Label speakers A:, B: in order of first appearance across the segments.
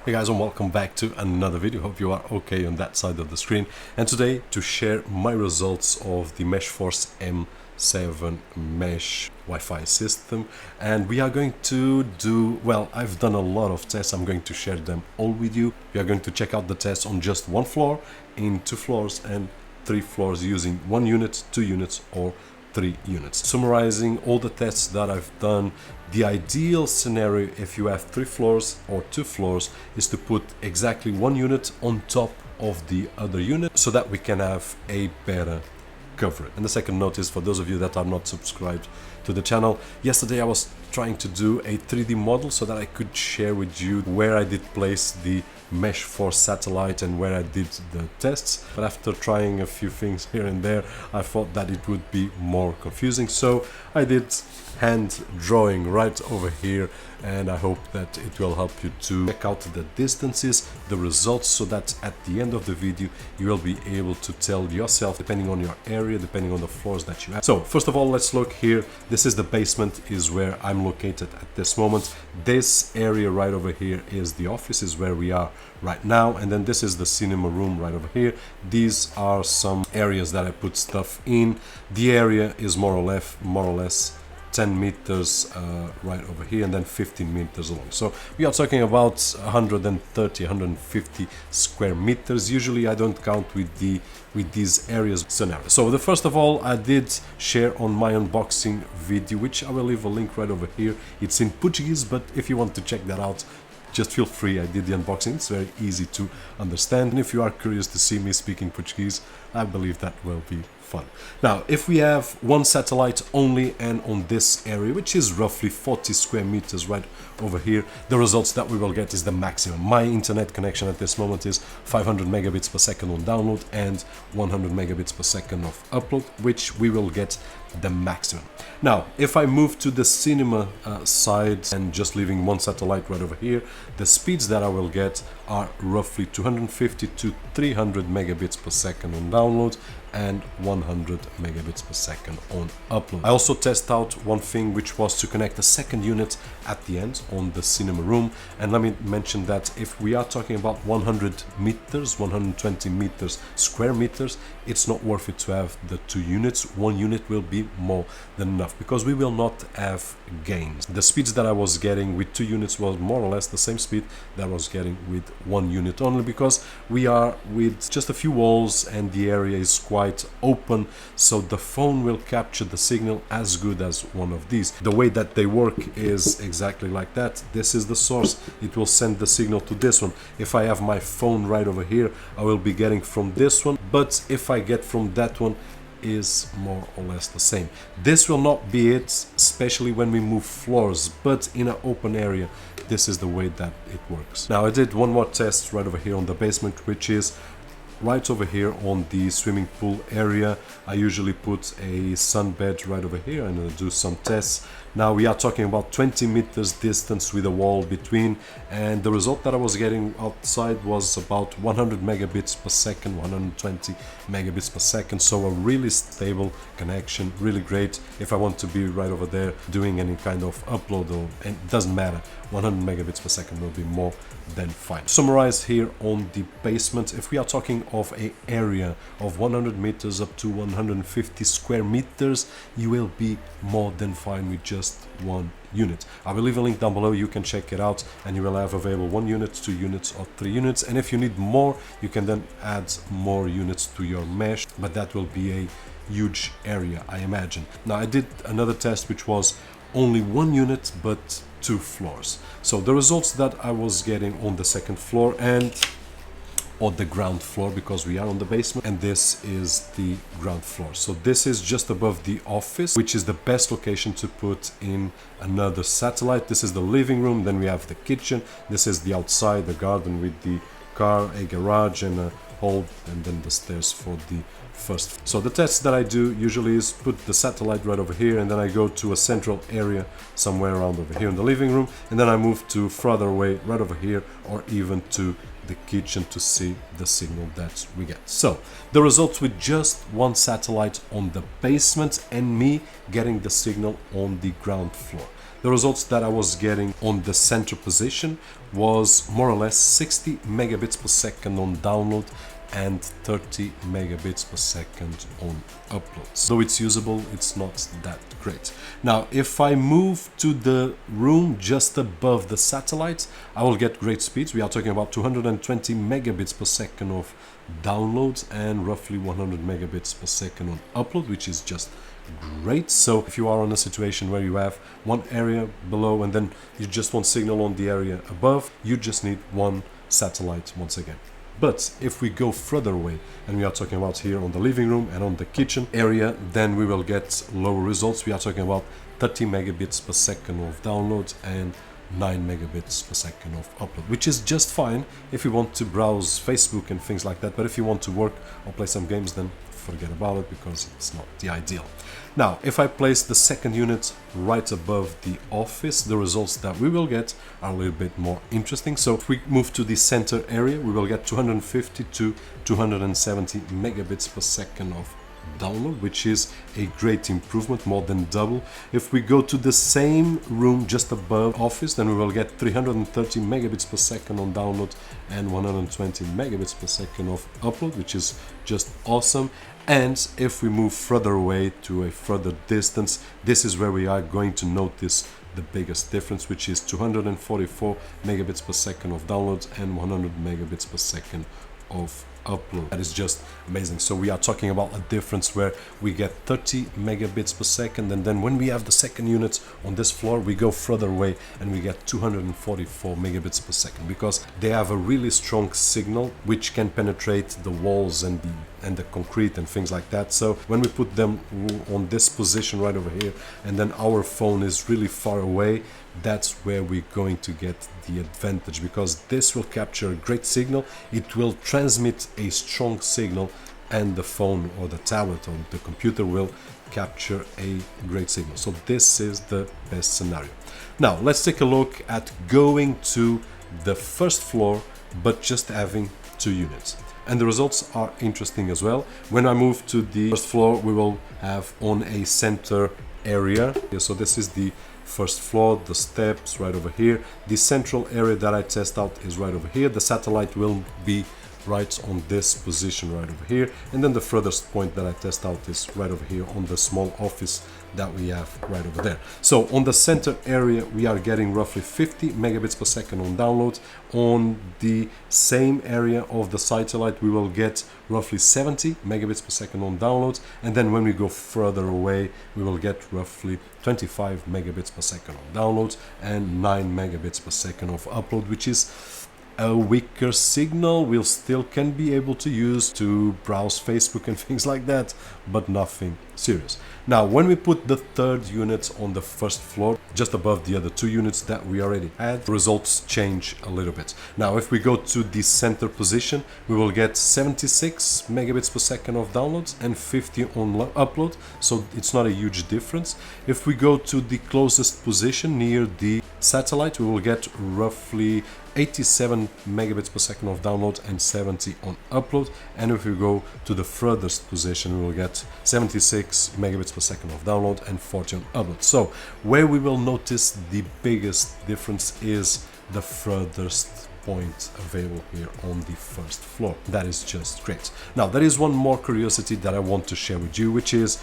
A: Hey guys, and welcome back to another video. Hope you are okay on that side of the screen. And today to share my results of the MeshForce M7 mesh Wi-Fi system. And we are going to do, well, I've done a lot of tests. I'm going to share them all with you. We are going to check out the tests on just one floor, in 2 floors and 3 floors using 1 unit, 2 units or 3 units. Summarizing all the tests that I've done, the ideal scenario if you have 3 floors or 2 floors is to put exactly 1 unit on top of the other unit so that we can have a better coverage. And the second note is for those of you that are not subscribed to the channel, yesterday I was trying to do a 3D model so that I could share with you where I did place the MeshForce satellite and where I did the tests, but after trying a few things here and there I thought that it would be more confusing, so I did hand drawing right over here, and I hope that it will help you to check out the distances, the results, so that at the end of the video you will be able to tell yourself, depending on your area, depending on the floors that you have. So first of all, let's look here. This is the basement, is where I'm located at this moment. This area right over here is the office, is where we are right now, and then this is the cinema room right over here. These are some areas that I put stuff in. The area is more or less 10 meters right over here, and then 15 meters long. So we are talking about 130, 150 square meters. Usually I don't count with these areas scenario. So the first of all, I did share on my unboxing video, which I will leave a link right over here. It's in Portuguese, but if you want to check that out, just feel free. I did the unboxing. It's very easy to understand, and if you are curious to see me speaking Portuguese, I believe that will be fun. Now, if we have one satellite only and on this area, which is roughly 40 square meters right over here, the results that we will get is the maximum. My internet connection at this moment is 500 megabits per second on download and 100 megabits per second of upload, which we will get the maximum. Now, if I move to the cinema side and just leaving one satellite right over here, the speeds that I will get are roughly 250 to 300 megabits per second on download and 100 megabits per second on upload. I also test out one thing, which was to connect a second unit at the end on the cinema room. And let me mention that if we are talking about 100 meters, 120 meters, square meters, it's not worth it to have the 2 units. 1 unit will be more than enough because we will not have gains. The speeds that I was getting with 2 units was more or less the same speed that I was getting with 1 unit only, because we are with just a few walls and the area is quite open, so the phone will capture the signal as good as one of these. The way that they work is exactly like that. This is the source. It will send the signal to this one. If I have my phone right over here, I will be getting from this one, but if I get from that one, is more or less the same. This will not be it, especially when we move floors, but in an open area, this is the way that it works. Now, I did one more test right over here on the basement, which is right over here on the swimming pool area. I usually put a sunbed right over here and do some tests. Now we are talking about 20 meters distance with a wall between, and the result that I was getting outside was about 100 megabits per second, 120 megabits per second. So a really stable connection, really great if I want to be right over there doing any kind of upload, or and it doesn't matter, 100 megabits per second will be more than fine. Summarize here on the basement, if we are talking of an area of 100 meters up to 150 square meters, you will be more than fine with just 1 unit. I will leave a link down below. You can check it out, and you will have available 1 unit, 2 units or 3 units, and if you need more, you can then add more units to your mesh, but that will be a huge area, I imagine. Now, I did another test which was only 1 unit but 2 floors. So the results that I was getting on the second floor and on the ground floor, because we are on the basement, and this is the ground floor. So this is just above the office, which is the best location to put in another satellite. This is the living room, then we have the kitchen, this is the outside, the garden with the car, a garage and a hall, and then the stairs for the first. So the test that I do usually is put the satellite right over here, and then I go to a central area somewhere around over here in the living room, and then I move to further away right over here, or even to the kitchen to see the signal that we get. So the results with just 1 satellite on the basement and me getting the signal on the ground floor. the results that I was getting on the center position was more or less 60 megabits per second on download and 30 megabits per second on uploads. Though it's usable, it's not that great. Now, if I move to the room just above the satellite, I will get great speeds. We are talking about 220 megabits per second of downloads and roughly 100 megabits per second on upload, which is just great. So if you are in a situation where you have one area below and then you just want signal on the area above, you just need one satellite once again. But if we go further away, and we are talking about here on the living room and on the kitchen area, then we will get lower results. We are talking about 30 megabits per second of download and 9 megabits per second of upload, which is just fine if you want to browse Facebook and things like that. But if you want to work or play some games, then forget about it, because it's not the ideal. Now, if I place the second unit right above the office, the results that we will get are a little bit more interesting. So if we move to the center area, we will get 250 to 270 megabits per second of download, which is a great improvement, more than double. If we go to the same room just above office, then we will get 330 megabits per second on download and 120 megabits per second of upload, which is just awesome. And if we move further away to a further distance, this is where we are going to notice the biggest difference, which is 244 megabits per second of download and 100 megabits per second of upload. That is just amazing. So we are talking about a difference where we get 30 megabits per second, and then when we have the second unit on this floor, we go further away and we get 244 megabits per second, because they have a really strong signal which can penetrate the walls and the concrete and things like that. So when we put them on this position right over here, and then our phone is really far away, that's where we're going to get the advantage, because this will capture a great signal, it will transmit a strong signal, and the phone or the tablet or the computer will capture a great signal. So this is the best scenario. Now let's take a look at going to the first floor but just having 2 units. And the results are interesting as well. When I move to the first floor, we will have on a center area. So this is the first floor, the steps right over here. The central area that I test out is right over here. The satellite will be right on this position right over here, and then the furthest point that I test out is right over here on the small office that we have right over there. So on the center area we are getting roughly 50 megabits per second on download. On the same area of the satellite we will get roughly 70 megabits per second on download, and then when we go further away we will get roughly 25 megabits per second on download and 9 megabits per second of upload, which is a weaker signal. We'll still can be able to use to browse Facebook and things like that, but nothing serious. Now when we put the third unit on the first floor just above the other 2 units that we already had, the results change a little bit. Now if we go to the center position, we will get 76 megabits per second of downloads and 50 on upload, so it's not a huge difference. If we go to the closest position near the satellite, we will get roughly 87 megabits per second of download and 70 on upload. And if we go to the furthest position, we will get 76 megabits per second of download and 40 on upload. So where we will notice the biggest difference is the furthest point available here on the first floor. That is just great. Now there is one more curiosity that I want to share with you, which is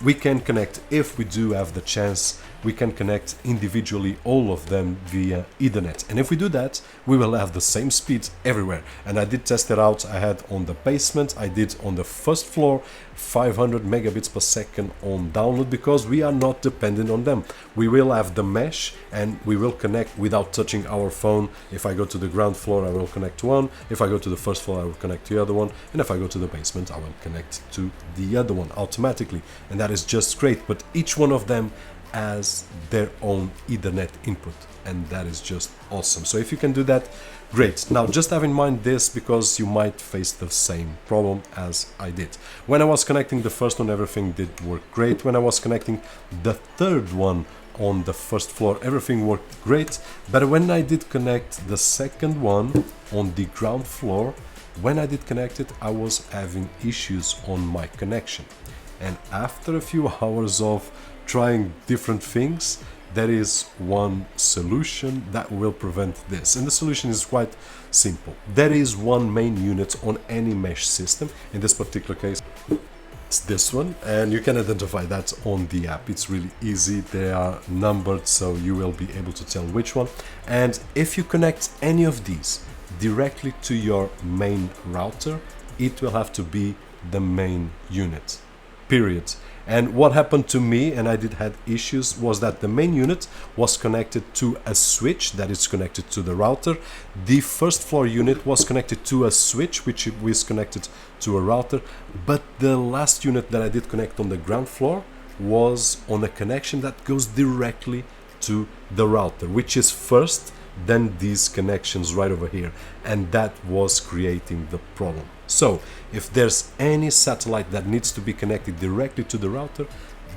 A: we can connect, if we do have the chance, we can connect individually all of them via Ethernet. And if we do that, we will have the same speed everywhere. And I did test it out. I had on the basement, I did on the first floor, 500 megabits per second on download, because we are not dependent on them. We will have the mesh and we will connect without touching our phone. If I go to the ground floor, I will connect to one. If I go to the first floor, I will connect to the other one. And if I go to the basement, I will connect to the other one automatically. And that is just great. But each one of them has their own Ethernet input, and that is just awesome. So if you can do that, great. Now just have in mind this, because you might face the same problem as I did. When I was connecting the first one, everything did work great. When I was connecting the third one on the first floor, everything worked great. But when I did connect the second one on the ground floor, when I did connect it, I was having issues on my connection. And after a few hours of trying different things, there is one solution that will prevent this, and the solution is quite simple. There is one main unit on any mesh system. In this particular case, it's this one, and you can identify that on the app. It's really easy. They are numbered, so you will be able to tell which one. And if you connect any of these directly to your main router, it will have to be the main unit, period. And what happened to me, and I did had issues, was that the main unit was connected to a switch that is connected to the router. The first floor unit was connected to a switch which was connected to a router, but the last unit that I did connect on the ground floor was on a connection that goes directly to the router, which is first, then these connections right over here, and that was creating the problem. So if there's any satellite that needs to be connected directly to the router,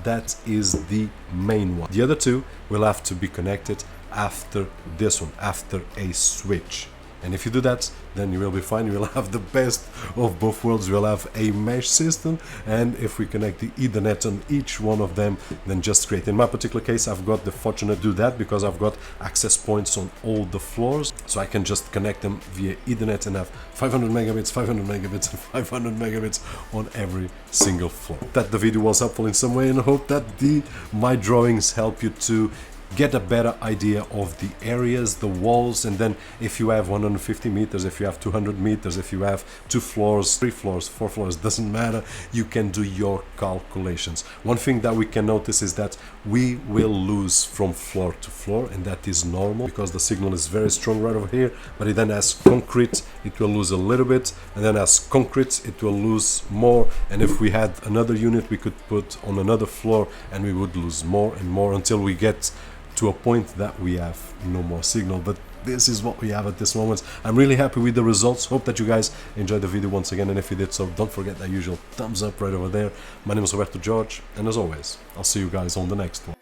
A: that is the main one. The other two will have to be connected after this one, after a switch. And if you do that, then you will be fine. You will have the best of both worlds. You will have a mesh system, and if we connect the Ethernet on each one of them, then just great. In my particular case, I've got the fortune to do that because I've got access points on all the floors, so I can just connect them via Ethernet and have 500 megabits, 500 megabits, and 500 megabits on every single floor. That the video was helpful in some way, and I hope that my drawings help you to get a better idea of the areas, the walls, and then if you have 150 meters, if you have 200 meters, if you have 2 floors, 3 floors, 4 floors, doesn't matter, you can do your calculations. One thing that we can notice is that we will lose from floor to floor, and that is normal because the signal is very strong right over here, but then as concrete it will lose a little bit, and then as concrete it will lose more, and if we had another unit we could put on another floor and we would lose more and more until we get to a point that we have no more signal. But this is what we have at this moment. I'm really happy with the results. Hope that you guys enjoyed the video once again, and if you did so, don't forget that usual thumbs up right over there. My name is Roberto, and as always, I'll see you guys on the next one.